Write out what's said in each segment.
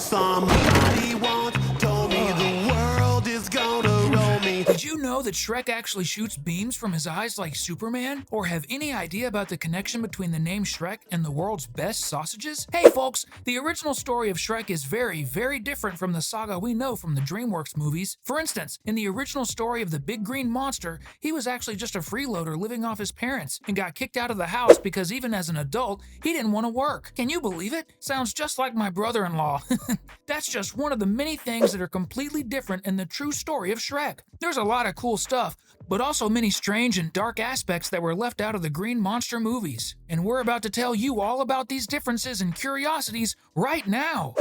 Somebody once told me the world is gonna roll me. Did you know that Shrek actually shoots beams from his eyes like Superman? Or have any idea about the connection between the name Shrek and the world's best sausages? Hey folks, the original story of Shrek is very, very different from the saga we know from the DreamWorks movies. For instance, in the original story of the big green monster, he was actually just a freeloader living off his parents and got kicked out of the house because even as an adult, he didn't want to work. Can you believe it? Sounds just like my brother-in-law. That's just one of the many things that are completely different in the true story of Shrek. There's a lot of cool stuff, but also many strange and dark aspects that were left out of the Green Monster movies. And we're about to tell you all about these differences and curiosities right now.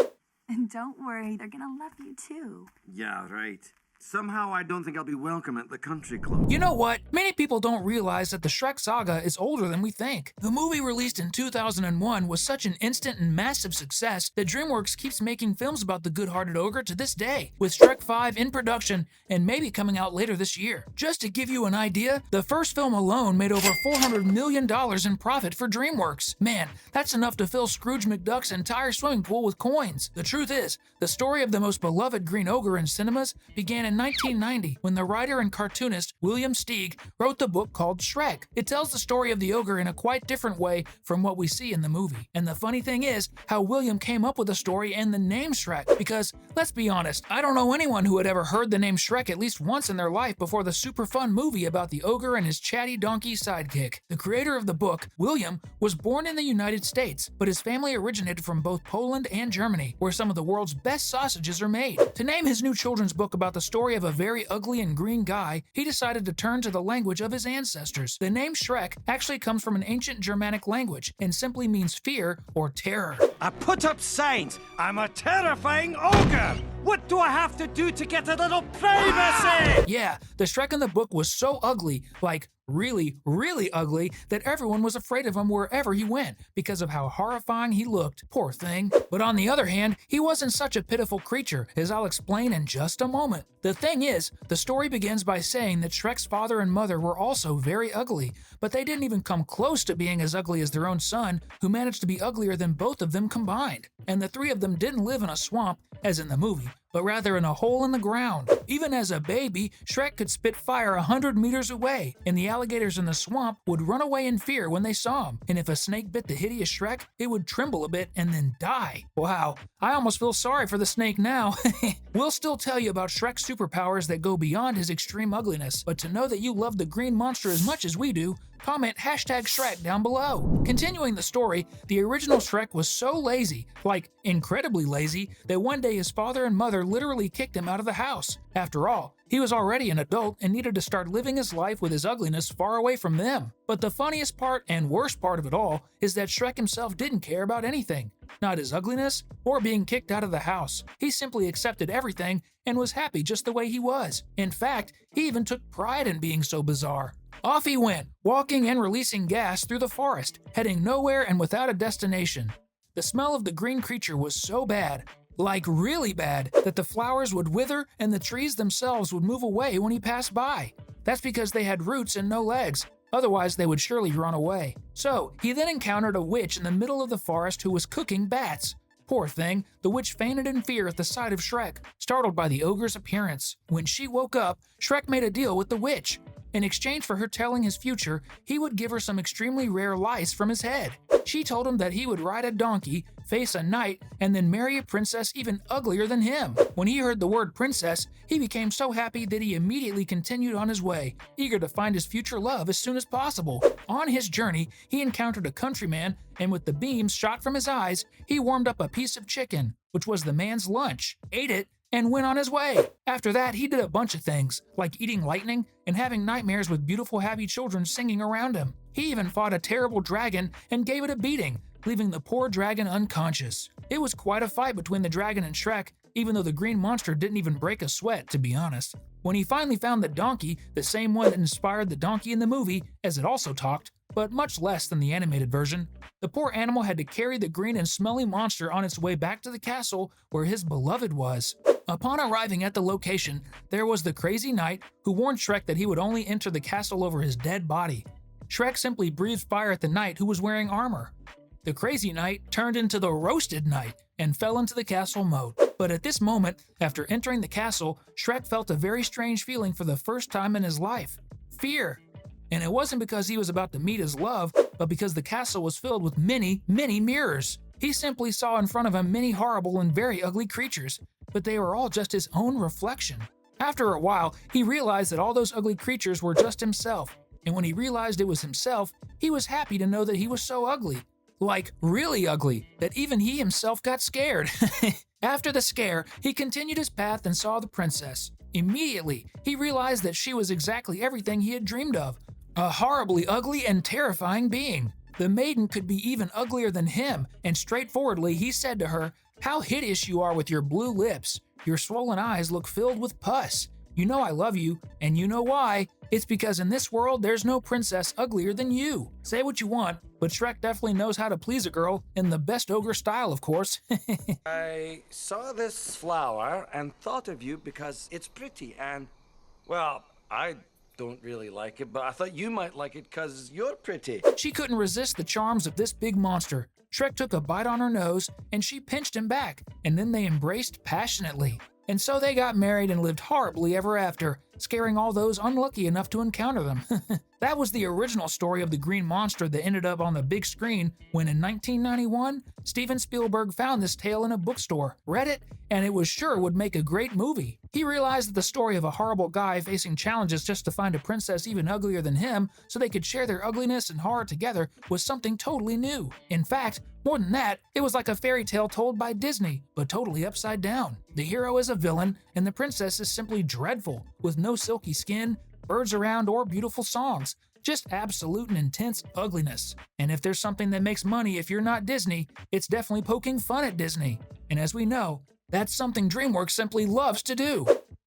And don't worry, they're gonna love you too. Yeah, right. Somehow I don't think I'll be welcome at the country club. You know what? Many people don't realize that the Shrek saga is older than we think. The movie released in 2001 was such an instant and massive success that DreamWorks keeps making films about the good-hearted ogre to this day, with Shrek 5 in production and maybe coming out later this year. Just to give you an idea, the first film alone made over $400 million in profit for DreamWorks. Man, that's enough to fill Scrooge McDuck's entire swimming pool with coins. The truth is, the story of the most beloved green ogre in cinemas began in 1990 when the writer and cartoonist William Steig wrote the book called Shrek. It tells the story of the ogre in a quite different way from what we see in the movie. And the funny thing is how William came up with the story and the name Shrek, because let's be honest, I don't know anyone who had ever heard the name Shrek at least once in their life before the super fun movie about the ogre and his chatty donkey sidekick. The creator of the book, William, was born in the United States, but his family originated from both Poland and Germany, where some of the world's best sausages are made. To name his new children's book about the story of a very ugly and green guy, he decided to turn to the language of his ancestors. The name Shrek actually comes from an ancient Germanic language and simply means fear or terror. I put up signs. I'm a terrifying ogre. What do I have to do to get a little privacy? Yeah, the Shrek in the book was so ugly, like really, really ugly, that everyone was afraid of him wherever he went because of how horrifying he looked. Poor thing. But on the other hand, he wasn't such a pitiful creature, as I'll explain in just a moment. The thing is, the story begins by saying that Shrek's father and mother were also very ugly, but they didn't even come close to being as ugly as their own son, who managed to be uglier than both of them combined. And the three of them didn't live in a swamp, as in the movie, but rather in a hole in the ground. Even as a baby, Shrek could spit fire 100 meters away, and the alligators in the swamp would run away in fear when they saw him. And if a snake bit the hideous Shrek, it would tremble a bit and then die. Wow, I almost feel sorry for the snake now. We'll still tell you about Shrek's superpowers that go beyond his extreme ugliness, but to know that you love the green monster as much as we do, comment #Shrek down below. Continuing the story, the original Shrek was so lazy, like incredibly lazy, that one day his father and mother literally kicked him out of the house. After all, he was already an adult and needed to start living his life with his ugliness far away from them. But the funniest part and worst part of it all is that Shrek himself didn't care about anything. Not his ugliness or being kicked out of the house. He simply accepted everything and was happy just the way he was. In fact, he even took pride in being so bizarre. Off he went, walking and releasing gas through the forest, heading nowhere and without a destination. The smell of the green creature was so bad, like really bad, that the flowers would wither and the trees themselves would move away when he passed by. That's because they had roots and no legs, otherwise they would surely run away. So, he then encountered a witch in the middle of the forest who was cooking bats. Poor thing, the witch fainted in fear at the sight of Shrek, startled by the ogre's appearance. When she woke up, Shrek made a deal with the witch. In exchange for her telling his future, he would give her some extremely rare lice from his head. She told him that he would ride a donkey, face a knight, and then marry a princess even uglier than him. When he heard the word princess, he became so happy that he immediately continued on his way, eager to find his future love as soon as possible. On his journey, he encountered a countryman, and with the beams shot from his eyes, he warmed up a piece of chicken, which was the man's lunch, ate it, and went on his way. After that, he did a bunch of things, like eating lightning and having nightmares with beautiful happy children singing around him. He even fought a terrible dragon and gave it a beating, leaving the poor dragon unconscious. It was quite a fight between the dragon and Shrek, even though the green monster didn't even break a sweat, to be honest. When he finally found the donkey, the same one that inspired the donkey in the movie, as it also talked, but much less than the animated version, the poor animal had to carry the green and smelly monster on its way back to the castle where his beloved was. Upon arriving at the location, there was the crazy knight who warned Shrek that he would only enter the castle over his dead body. Shrek simply breathed fire at the knight who was wearing armor. The crazy knight turned into the roasted knight and fell into the castle moat. But at this moment, after entering the castle, Shrek felt a very strange feeling for the first time in his life: fear. And it wasn't because he was about to meet his love, but because the castle was filled with many, many mirrors. He simply saw in front of him many horrible and very ugly creatures, but they were all just his own reflection. After a while, he realized that all those ugly creatures were just himself, and when he realized it was himself, he was happy to know that he was so ugly. Like, really ugly, that even he himself got scared. After the scare, he continued his path and saw the princess. Immediately, he realized that she was exactly everything he had dreamed of: a horribly ugly and terrifying being. The maiden could be even uglier than him, and straightforwardly he said to her, "How hideous you are with your blue lips. Your swollen eyes look filled with pus. You know I love you, and you know why. It's because in this world there's no princess uglier than you." Say what you want, but Shrek definitely knows how to please a girl, in the best ogre style, of course. I saw this flower and thought of you because it's pretty and, well, I don't really like it, but I thought you might like it because you're pretty. She couldn't resist the charms of this big monster. Shrek took a bite on her nose, and she pinched him back, and then they embraced passionately. And so they got married and lived horribly ever after, scaring all those unlucky enough to encounter them. That was the original story of the green monster that ended up on the big screen when in 1991, Steven Spielberg found this tale in a bookstore, read it, and it was sure would make a great movie. He realized that the story of a horrible guy facing challenges just to find a princess even uglier than him so they could share their ugliness and horror together was something totally new. In fact, more than that, it was like a fairy tale told by Disney, but totally upside down. The hero is a villain, and the princess is simply dreadful, with no silky skin, birds around, or beautiful songs. Just absolute and intense ugliness. And if there's something that makes money if you're not Disney, it's definitely poking fun at Disney. And as we know, that's something DreamWorks simply loves to do.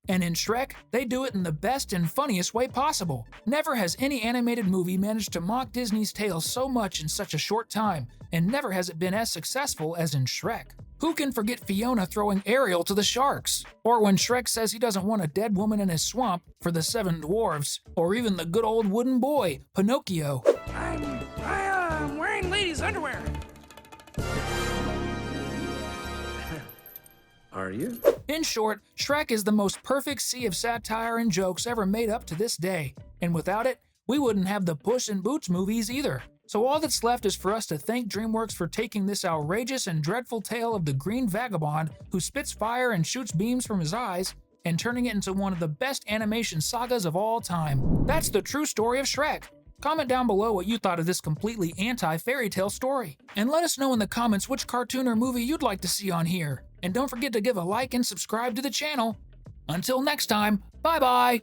And in Shrek, they do it in the best and funniest way possible. Never has any animated movie managed to mock Disney's tale so much in such a short time, and never has it been as successful as in Shrek. Who can forget Fiona throwing Ariel to the sharks? Or when Shrek says he doesn't want a dead woman in his swamp for the 7 dwarves? Or even the good old wooden boy, Pinocchio. I am wearing ladies' underwear. Are you? In short, Shrek is the most perfect sea of satire and jokes ever made up to this day. And without it, we wouldn't have the Puss in Boots movies either. So all that's left is for us to thank DreamWorks for taking this outrageous and dreadful tale of the green vagabond who spits fire and shoots beams from his eyes and turning it into one of the best animation sagas of all time. That's the true story of Shrek. Comment down below what you thought of this completely anti-fairy tale story. And let us know in the comments which cartoon or movie you'd like to see on here. And don't forget to give a like and subscribe to the channel. Until next time, bye-bye!